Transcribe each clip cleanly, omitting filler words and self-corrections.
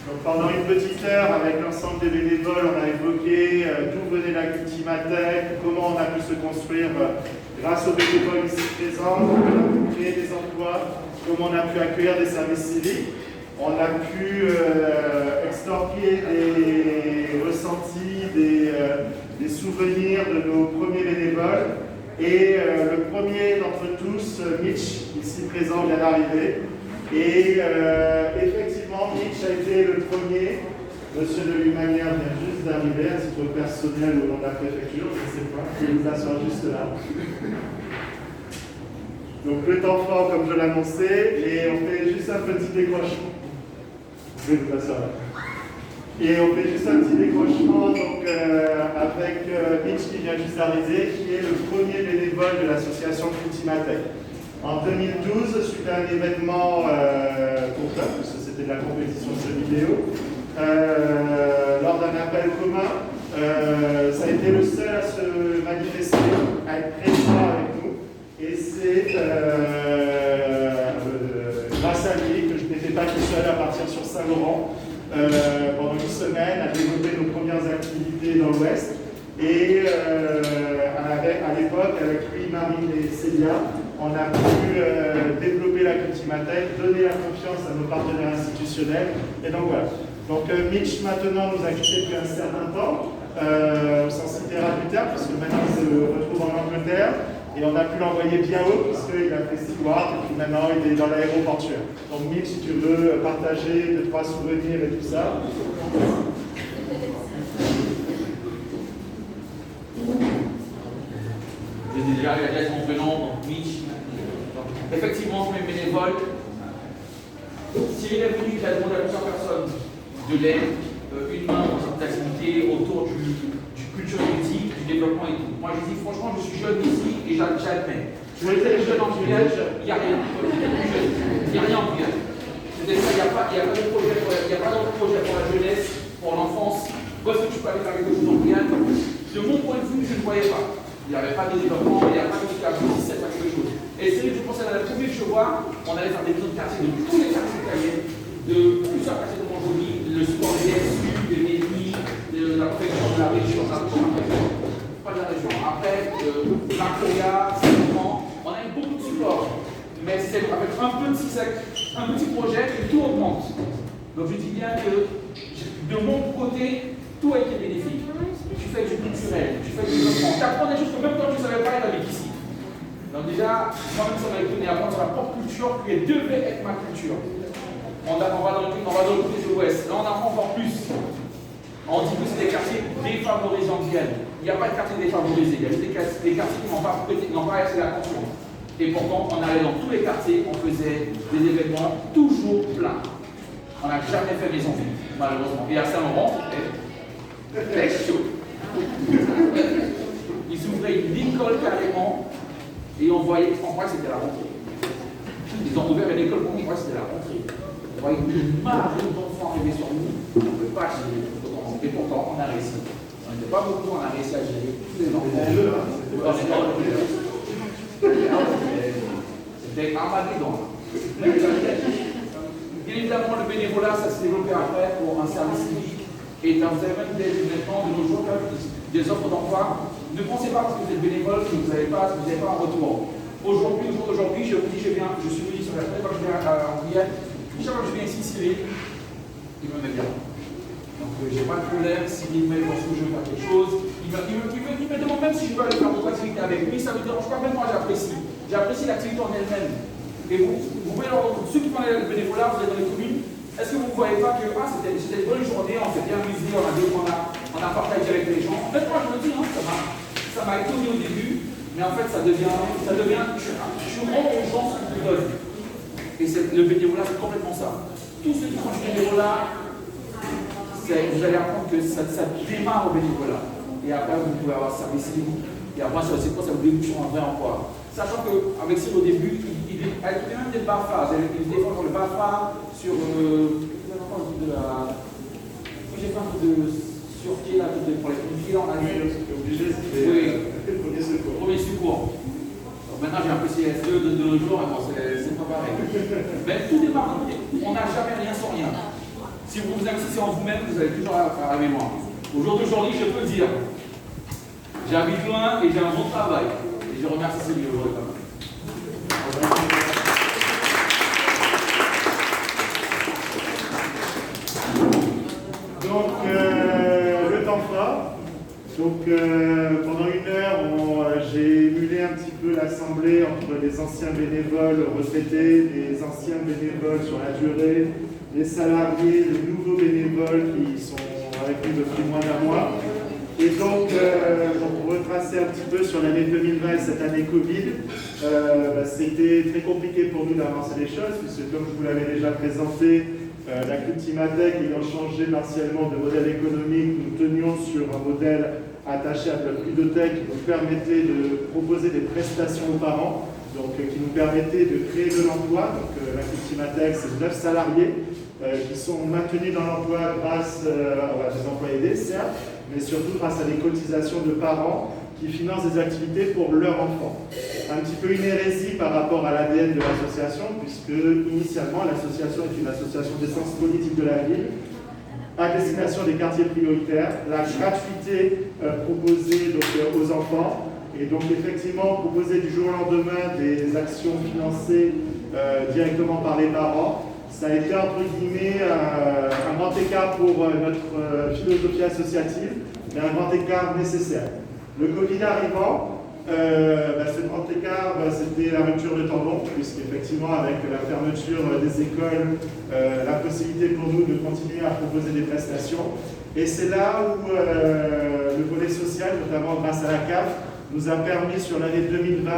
Donc pendant une petite heure, avec l'ensemble des bénévoles, on a évoqué d'où venait la Cultimatech, comment on a pu se construire grâce aux bénévoles ici présents, comment on a pu créer des emplois, comment on a pu accueillir des services civiques. On a pu extorquer des ressentis, des souvenirs de nos premiers bénévoles. Et le premier d'entre tous, Mitch, ici présent, vient d'arriver. Et effectivement, Mitch a été le premier. Monsieur de Lumanière vient juste d'arriver, à titre personnel au nom de la préfecture, je ne sais pas, il nous assoit juste là. Donc le temps fort, comme je l'annonçais, et on fait juste un petit décrochement. Vous pouvez vous asseoir là. Et on fait juste un petit décrochement donc, avec Mitch qui vient juste d'arriver, qui est le premier bénévole de l'association Cultimatech. En 2012, suite à un événement pour club, parce que c'était de la compétition de jeux vidéo, lors d'un appel commun, ça a été le seul à se manifester, à être présent avec nous. Et c'est grâce à lui que je n'étais pas tout seul à partir sur Saint-Laurent pendant une semaine à développer nos premières activités dans l'Ouest. Et à l'époque, avec lui, Marine et Célia, on a pu développer la Cultimatech, donner la confiance à nos partenaires institutionnels. Et donc voilà. Donc Mitch maintenant nous a quittés depuis un certain temps, sans citer plus tard, parce que maintenant il se retrouve en Angleterre. Et on a pu l'envoyer bien haut, puisqu'il a fait steward, et puis maintenant il est dans l'aéroportuaire. Donc Mitch, si tu veux partager 2-3 souvenirs et tout ça. J'ai déjà regardé son prénom, donc Mitch. Effectivement, c'est mes bénévoles. S'il est venu, il a demandé à plusieurs personnes de l'aide, une main dans cette activité autour du culture éthique, du développement et tout. Moi, je dis franchement, je suis jeune ici et j'admets. Je suis jeune en Guyane, il n'y a rien. Il n'y a rien en Guyane. C'est-à-dire qu'il n'y a pas d'autre projet pour la jeunesse, pour l'enfance. Où est-ce que tu peux aller faire quelque chose en Guyane? De mon point de vue, je ne voyais pas. Il n'y avait pas de développement, il n'y avait pas de système, pas quelque chose. Et c'est que je pensais à la première que je vois, on allait faire des maisons de quartier de tous les quartiers italiens, de plusieurs quartiers de Montjoly, le support des SU, des mairies, de la préfecture de la région, pas de la région. Après, la Coria, on a eu beaucoup de support. Mais c'est avec un petit projet que tout augmente. Donc je dis bien que de mon côté, tout a été bénéfique. Tu fais du culturel, tu fais du développement, tu apprends des choses que même quand tu ne savais pas, il avait ici. Donc déjà, moi-même ça m'a étonné apprendre sur la propre culture qui devait être ma culture. On va dans le côté de l'Ouest. Là on apprend encore plus. On dit que c'est des quartiers défavorisés en Guyane. Il n'y a pas de quartiers défavorisés, il y a juste des quartiers qui n'ont pas assez l'attention. Et pourtant, on allait dans tous les quartiers, on faisait des événements toujours pleins. On n'a jamais fait maison vide, malheureusement. Et à Saint-Laurent, c'était chaud. Ils ouvraient une école carrément, et on croyait que c'était la rentrée. Ils ont ouvert une école pour nous, on croyait que c'était la rentrée. On voyait une marée d'enfants arriver sur nous, on ne pouvait pas gérer. Et pourtant, on a réussi. On n'était pas beaucoup, on a réussi à gérer tous les enfants. C'était Armageddon. Bien évidemment, le bénévolat, ça s'est développé après pour un service civique. Et vous avez même maintenant, de nos jours, des offres d'emploi. Ne pensez pas parce que vous êtes bénévole que vous n'avez pas un retour. Aujourd'hui, je vous dis, je suis venu sur la première fois que je viens en Guyane. Chaque fois que je viens ici, Cyril, il me met bien. Donc, j'ai pas de problème. S'il me met lorsque je veux faire quelque chose, il me demande même si je peux aller faire d'autres activités avec lui, ça ne me dérange pas. Même moi, j'apprécie. J'apprécie l'activité en elle-même. Et vous pouvez leur ceux qui font le bénévolat, vous êtes dans les communes, est-ce que vous ne voyez pas que c'était une bonne journée, on s'est bien amusé, on a partagé avec les gens. En fait, moi, je me dis, non, ça m'a étonné au début, mais en fait, ça devient tu rends aux gens ce qu'ils te donnent. Et le bénévolat, c'est complètement ça. Tous ceux qui font du bénévolat, vous allez apprendre que ça démarre au bénévolat. Et après, vous pouvez avoir service civique. Et après, c'est quoi, ça vous débouche sur un vrai emploi. Sachant qu'avec Cyril, au début, il fait même des BAFA. Il défend sur le BAFA, sur j'ai fait un peu de surpied là, pour les pompiers, on a dit. Obligé, c'était le premier secours. Premier secours. Donc maintenant, j'ai un peu CS2 de nos jours, mais bon, c'est pas pareil. Mais tout démarre, on n'a jamais rien sans rien. Si vous vous investissez en vous-même, vous allez toujours arriver loin. Au jour d'aujourd'hui, je peux dire, j'habite loin et j'ai un bon travail. Et je remercie celui aujourd'hui. Donc, le temps fort. Donc, pendant une heure, j'ai émulé un petit peu l'assemblée entre les anciens bénévoles retraités, les anciens bénévoles sur la durée, les salariés, les nouveaux bénévoles qui sont avec nous depuis moins d'un mois. Et donc, pour retracer un petit peu sur l'année 2020 et cette année Covid, c'était très compliqué pour nous d'avancer les choses, puisque comme je vous l'avais déjà présenté, la Cultimatech ayant changé partiellement de modèle économique, nous tenions sur un modèle attaché à de ludothèque qui nous permettait de proposer des prestations aux parents, donc qui nous permettait de créer de l'emploi. Donc la Cultimatech, c'est 9 salariés qui sont maintenus dans l'emploi grâce à des emplois aidés, certes, mais surtout grâce à des cotisations de parents qui financent des activités pour leurs enfants. Un petit peu une hérésie par rapport à l'ADN de l'association, puisque initialement l'association est une association d'essence politique de la ville, à destination des quartiers prioritaires, la gratuité proposée donc, aux enfants, et donc effectivement proposer du jour au lendemain des actions financées directement par les parents. Ça a été entre guillemets un grand écart pour notre philosophie associative, mais un grand écart nécessaire. Le Covid arrivant, ce grand écart, c'était la rupture de temps long, puisqu'effectivement, avec la fermeture des écoles, la possibilité pour nous de continuer à proposer des prestations. Et c'est là où le volet social, notamment grâce à la CAF, nous a permis sur l'année 2020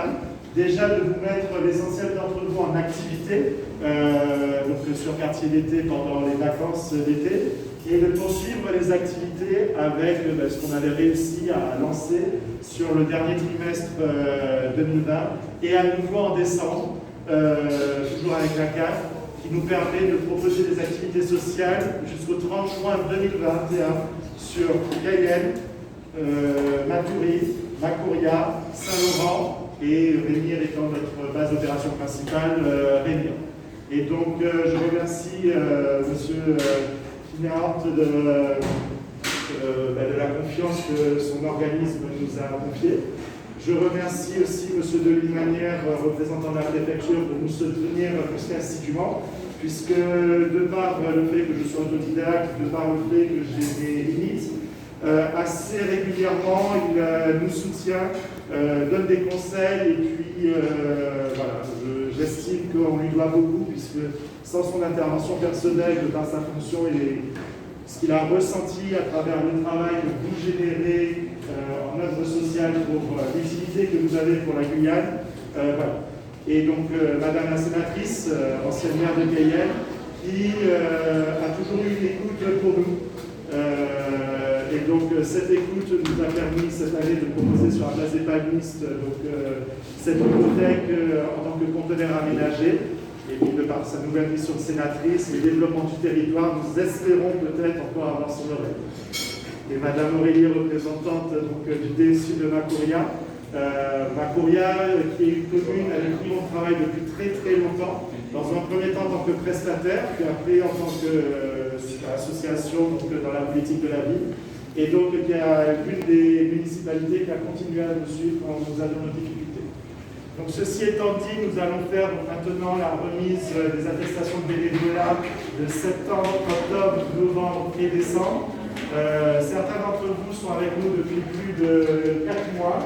déjà de vous mettre l'essentiel d'entre vous en activité, donc sur quartier d'été pendant les vacances d'été, et de poursuivre les activités avec ce qu'on avait réussi à lancer sur le dernier trimestre 2020 et à nouveau en décembre, toujours avec la CAF, qui nous permet de proposer des activités sociales jusqu'au 30 juin 2021 sur Cayenne, Matoury, Macouria, Saint-Laurent et Rémire étant notre base d'opération principale, Rémire. Et donc je remercie monsieur Kinehart de la confiance que son organisme nous a confiée. Je remercie aussi M. Delimanière, représentant de la préfecture, de nous soutenir plus qu'assidûment, puisque de par le fait que je sois autodidacte, de par le fait que j'ai des limites, assez régulièrement il nous soutient, donne des conseils, et puis voilà, j'estime qu'on lui doit beaucoup, puisque sans son intervention personnelle dans sa fonction et ce qu'il a ressenti à travers le travail que vous générez en œuvre sociale pour l'utilité que vous avez pour la Guyane. Voilà. Et donc, Madame la sénatrice, ancienne maire de Cayenne, qui a toujours eu une écoute pour nous. Et donc, cette écoute nous a permis cette année de proposer sur la place des Palmistes cette bibliothèque en tant que conteneur aménagé. Et puis, de par sa nouvelle mission de sénatrice, le développement du territoire, nous espérons peut-être encore avoir son oreille. Et Madame Aurélie, représentante du DSU de Macouria, Macouria, qui est une commune avec qui on travaille depuis très très longtemps, dans un premier temps en tant que prestataire, puis après en tant qu'association dans la politique de la ville, et donc qui est l'une des municipalités qui a continué à nous suivre quand nous avions nos difficultés. Donc ceci étant dit, nous allons faire maintenant la remise des attestations de bénévolat de septembre, octobre, novembre et décembre. Certains d'entre vous sont avec nous depuis plus de 4 mois,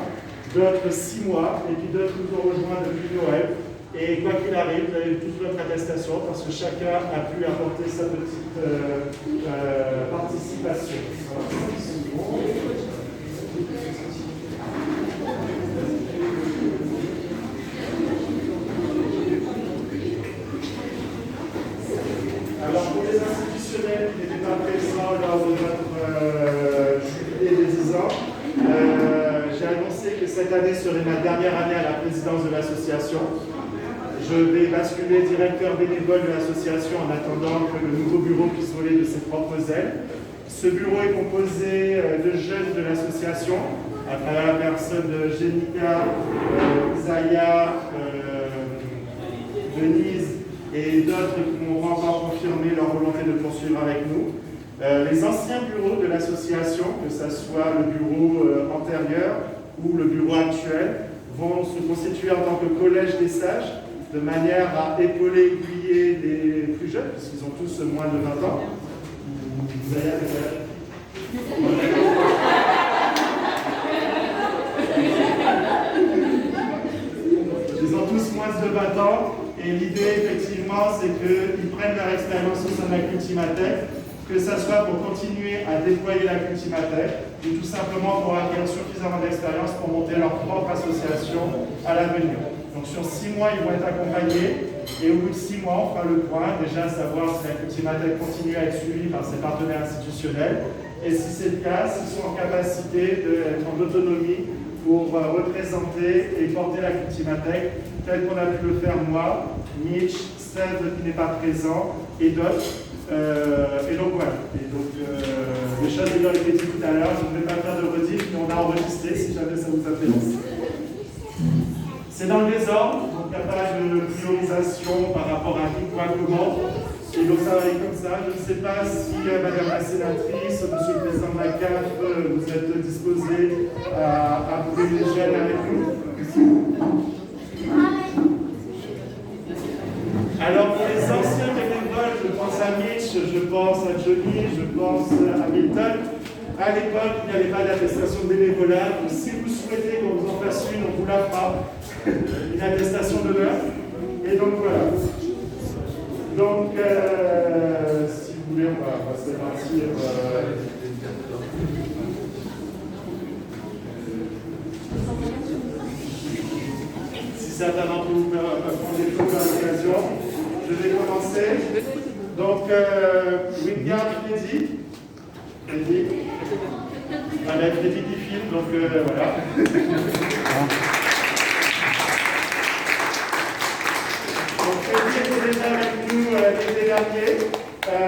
d'autres 6 mois, et puis d'autres nous ont rejoints depuis Noël. Et quoi qu'il arrive, vous avez toute votre attestation parce que chacun a pu apporter sa petite participation. Alors pour les institutionnels qui n'étaient pas présents lors de notre jubilé de 10 ans, j'ai annoncé que cette année serait ma dernière année à la présidence de l'association. Je vais basculer directeur bénévole de l'association en attendant que le nouveau bureau puisse voler de ses propres ailes. Ce bureau est composé de jeunes de l'association, à travers la personne de Jenica, Zaya, Denise et d'autres qui m'ont encore confirmé leur volonté de poursuivre avec nous. Les anciens bureaux de l'association, que ce soit le bureau antérieur ou le bureau actuel, vont se constituer en tant que collège des sages, de manière à épauler, aiguiller les plus jeunes, puisqu'ils ont tous moins de 20 ans. Vous avez Ils ont tous moins de 20 ans, et l'idée, effectivement, c'est qu'ils prennent leur expérience au sein de la Cultimatech, que ce soit pour continuer à déployer la Cultimatech, ou tout simplement pour acquérir suffisamment d'expérience pour monter leur propre association à l'avenir. Donc sur 6 mois, ils vont être accompagnés, et au bout de 6 mois, on fera le point, déjà savoir si la Cultimatech continue à être suivie par ses partenaires institutionnels, et si c'est le cas, s'ils sont en capacité d'être en autonomie pour représenter et porter la Cultimatech, tel qu'on a pu le faire moi, Mitch, Steve qui n'est pas présent, et d'autres. Et donc voilà. Et donc, les choses ayant été dites tout à l'heure, je ne vais pas faire de rediff, mais on a enregistré si jamais ça vous intéresse. C'est dans le désordre, donc il n'y a pas de priorisation par rapport à qui, quoi, comment. Et donc ça va aller comme ça. Je ne sais pas si Madame la sénatrice, Monsieur le Président de la CAF, vous êtes disposés à vous privilégier avec nous. Alors pour les anciens bénévoles, je pense à Mitch, je pense à Johnny, je pense à Milton. À l'époque, il n'y avait pas d'attestation de bénévolat. Donc si vous souhaitez qu'on vous en fasse une, on vous la fera. Une attestation d'honneur. Et donc voilà. Donc, si vous voulez, on va se répartir. Si certains d'entre vous peuvent prendre des photos à l'occasion, je vais commencer. Donc, Wingard Freddy. Voilà, Freddy qui filme, donc voilà. Donc Freddy était déjà avec nous l'été dernier,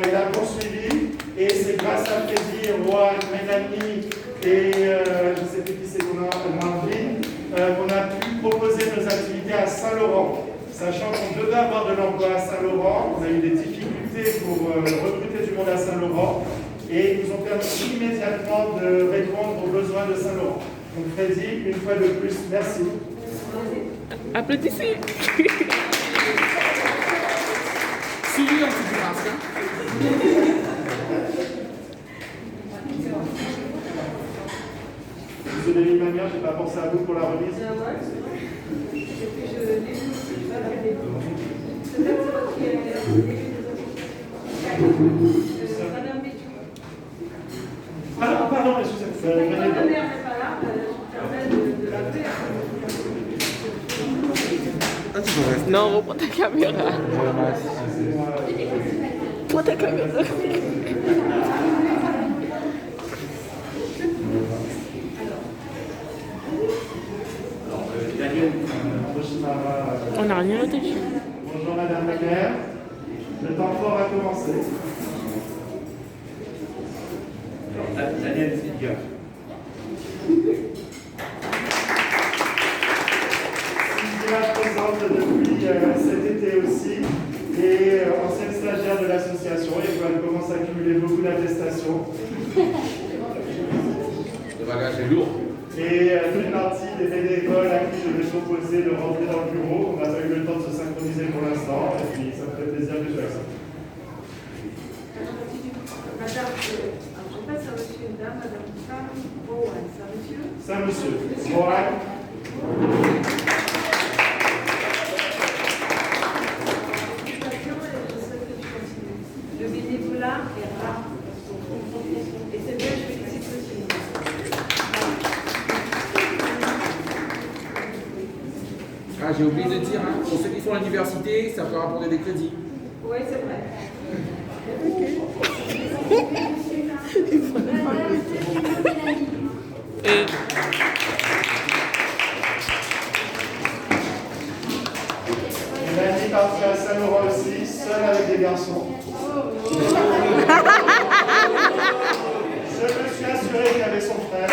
il a poursuivi, et c'est grâce à Freddy, Roy, Mélanie et je ne sais plus qui c'est qu'on a, Marvin, qu'on a pu proposer nos activités à Saint-Laurent. Sachant qu'on devait avoir de l'emploi à Saint-Laurent, on a eu des difficultés pour recruter du monde à Saint-Laurent, et ils nous ont permis immédiatement de répondre aux besoins de Saint-Laurent. Donc Freddy, une fois de plus, merci. Applaudissez. Suivi un petit peu grâce, Monsieur Denis Manière, je n'ai pas pensé à vous pour la remise. Pardon, excusez-moi. Ma mère n'est pas là, je permets de l'appeler. Non, reprends ta caméra. Prends ta caméra. On n'a rien noté. Bonjour Madame la maire. Le temps fort a commencé. Daniel Silga. Silvia présente depuis cet été aussi et ancienne stagiaire de l'association, et elle commence à accumuler beaucoup d'attestations. Le bagage est lourd. Et une partie des bénévoles à qui je vais proposer de rentrer dans le bureau. On n'a pas eu le temps de se synchroniser pour l'instant, et puis ça me fait plaisir de faire ça. Madame, je ne sais pas si c'est reçu une dame, Madame Sam Bowen, c'est un monsieur? C'est un monsieur. Moral. Le bénévolat est rare. Et c'est bien, je félicite aussi. Ah, j'ai oublié de dire, hein, pour ceux qui font l'université, ça peut rapporter des crédits. Oui, c'est vrai. Mélanie partie à Saint-Laurent aussi, seule avec des garçons. Je me suis assuré qu'il y avait son frère.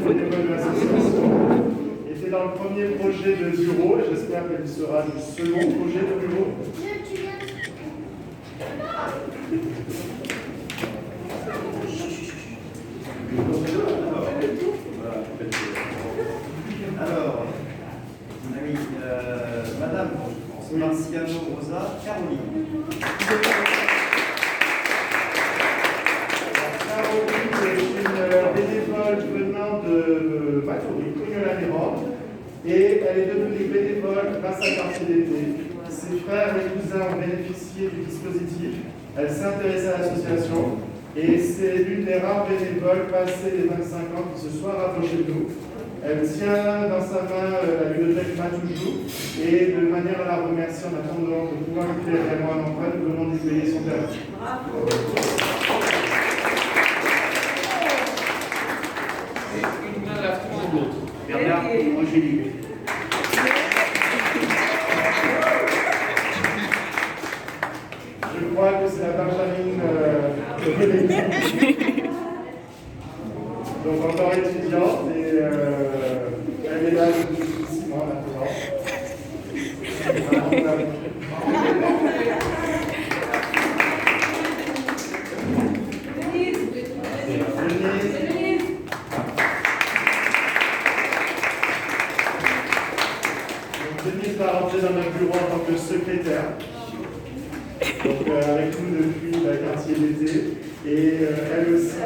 bénévoles de l'association. Était dans le premier projet de bureau, et j'espère qu'elle sera le second projet de bureau. Alors, mon ami, Madame Marciano Rosa Caroline. Caroline est une bénévole venant de Matoury, Cognola-les-Robes, et elle est devenue bénévole grâce à Quartier d'été. Ses frères et cousins ont bénéficié du dispositif. Elle s'intéresse à l'association et c'est l'une des rares bénévoles passées les 25 ans qui se soit rapprochée de nous. Elle tient dans sa main la bibliothèque Matoujou et de manière à la remercier en attendant de pouvoir lui faire réellement un emploi, nous venons de lui payer son terrain. Et une main lave tout de l'autre. Bernard Angélique. Je crois que c'est la Benjamin donc encore étudiante et elle est là depuis 6 mois maintenant. Denise va rentrer dans notre bureau en tant que secrétaire. Donc avec nous depuis le quartier d'été et elle aussi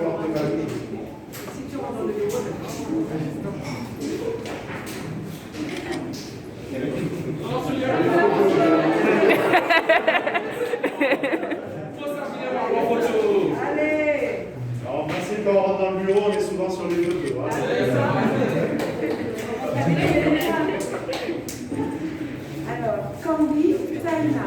porte ma vie. Si tu rentres dans le bureau, allez. Alors en principe quand on rentre dans le bureau on est souvent sur les photos. Hein. Alors, Candy Taina.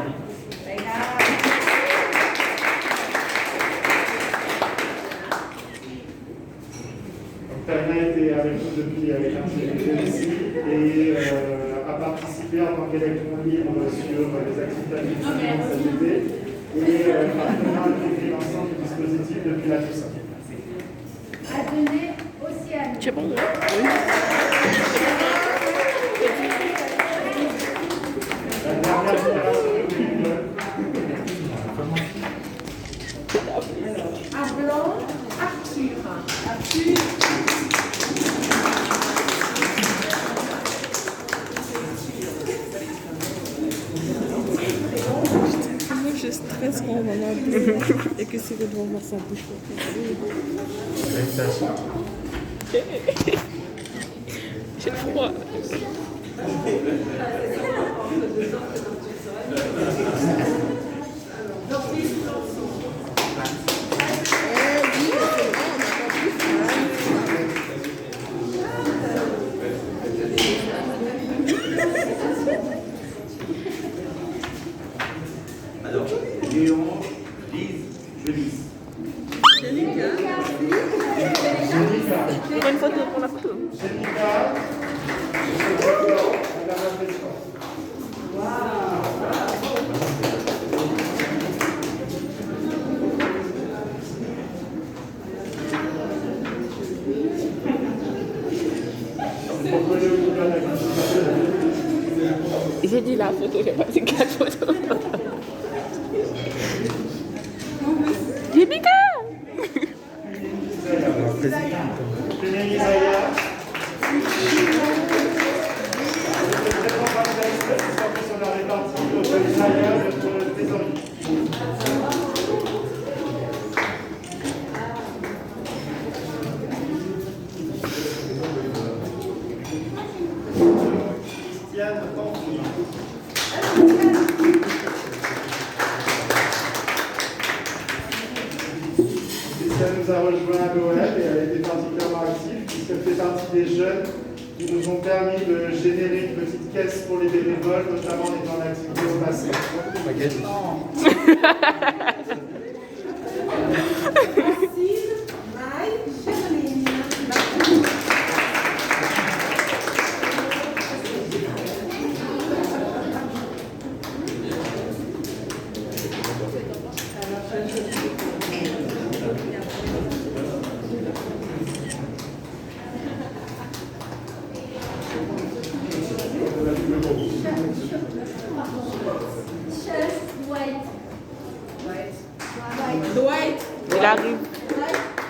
Taina était avec nous depuis les quartiers d'été ici et a participé en tant qu'électron libre sur les activités administratives cet été et maintenant intégré l'ensemble du dispositif depuis la Toussaint. À donner aussi à nous. C'est bon, oui. La dernière génération de bénévoles. À blanc, Arthur. Arthur. Moi, je stresse quand on en a et que c'est de devoir voir sa bouche. J'ai froid. Alors, Léon, Lise, Jeunisse. Prends une photo pour la photo. Jénica, monsieur le président, madame la présidente. J'ai dit la photo, j'ai pas dit 4 photos. Yébika! Frédéric Isaiah. Sur la répartie au Isaiah, notre trésorier. Christiane Pamphili. Christiane nous a rejoint à l'OL et elle a été particulièrement active puisqu'elle fait partie des jeunes qui nous ont permis de générer une petite caisse pour les bénévoles, notamment en étant en activité au passé. Racine, Maï, Charline.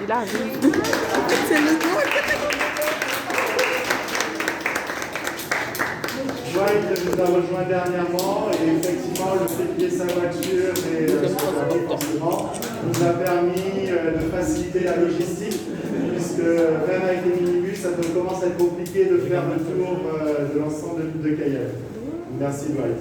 Il arrive. C'est le nom. Dwight nous a rejoint dernièrement et effectivement le fait qu'il y ait sa voiture et forcément nous a permis de faciliter la logistique puisque même avec les minibus ça commence à être compliqué de faire le tour de l'ensemble de Cayenne. Merci Dwight.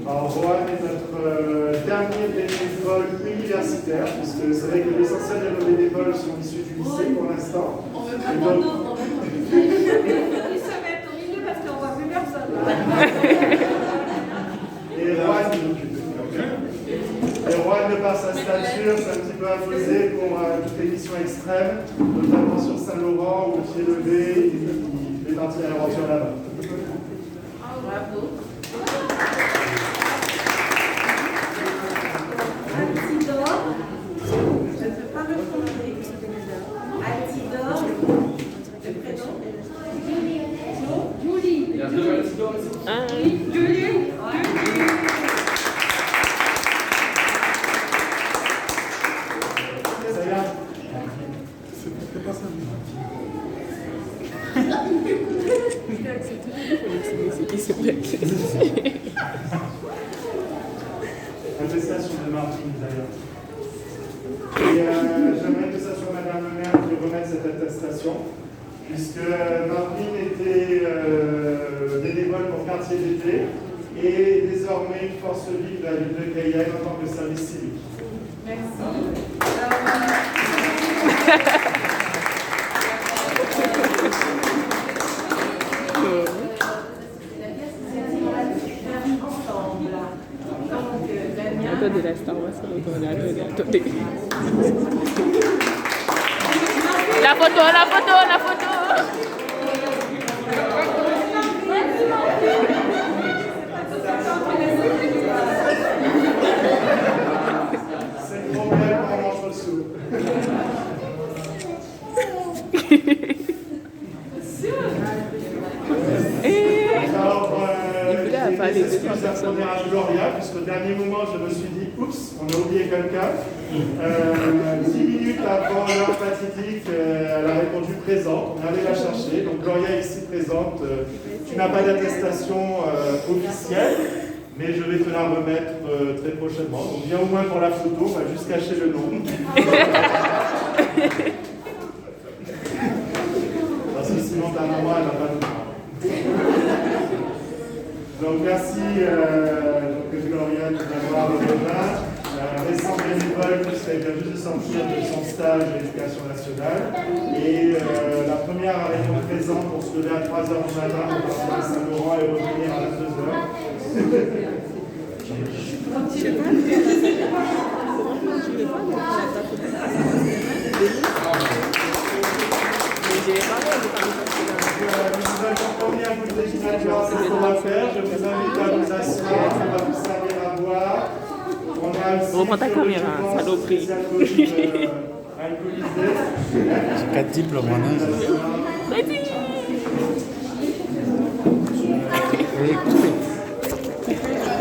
Alors, Rohan est notre dernier bénévole universitaire, puisque c'est vrai que l'essentiel de nos bénévoles sont issus du lycée pour l'instant. Il se met au milieu parce qu'on voit plus personne. Et Rohan de par sa stature, c'est un petit peu imposé pour toutes les missions extrêmes, notamment sur Saint-Laurent, où pied levé, il est parti à l'aventure là-bas. Bravo. Je ne peux pas me tromper. Altidore, le prénom. Julie. Il y a deux Altidore ici. Julie. Ça vient. Attestation de Martine d'ailleurs. Et j'aimerais que ça soit Madame le maire qui remette cette attestation, puisque Martine était bénévole pour quartier d'été et désormais une force vive de la ville de Cayenne en tant que service civique. Merci. Attendez, la Star Wars, attendez. La photo, la photo, la photo. C'est le problème quand on mange le sou. Alors, j'ai des excuses à fournir à Gloria, puisqu'au dernier moment, je me suis dit, oups, on a oublié quelqu'un. 10 minutes avant l'heure fatidique, elle a répondu présente. On allait la chercher. Donc, Gloria est ici présente. Tu n'as pas d'attestation officielle, mais je vais te la remettre très prochainement. Donc, viens au moins pour la photo, on va juste cacher le nom. Parce que sinon, ta maman, elle va pas nous voir. Donc merci Gloria de nous avoir rejoint. Récent bénévole puisqu'elle vient juste de sortir de son stage d'éducation nationale. Et la première réunion présente pour se lever à 3h du matin pour partir à Saint-Laurent et revenir à 22h. Nous avons promis un coup de déginatoire, c'est ce qu'on va faire. Je vous invite à vous asseoir, on va vous servir à boire. On a aussi Reprends ta caméra, saloperie. Alcoolisé. J'ai 4 diplômes en un. Vas-y. Écoutez.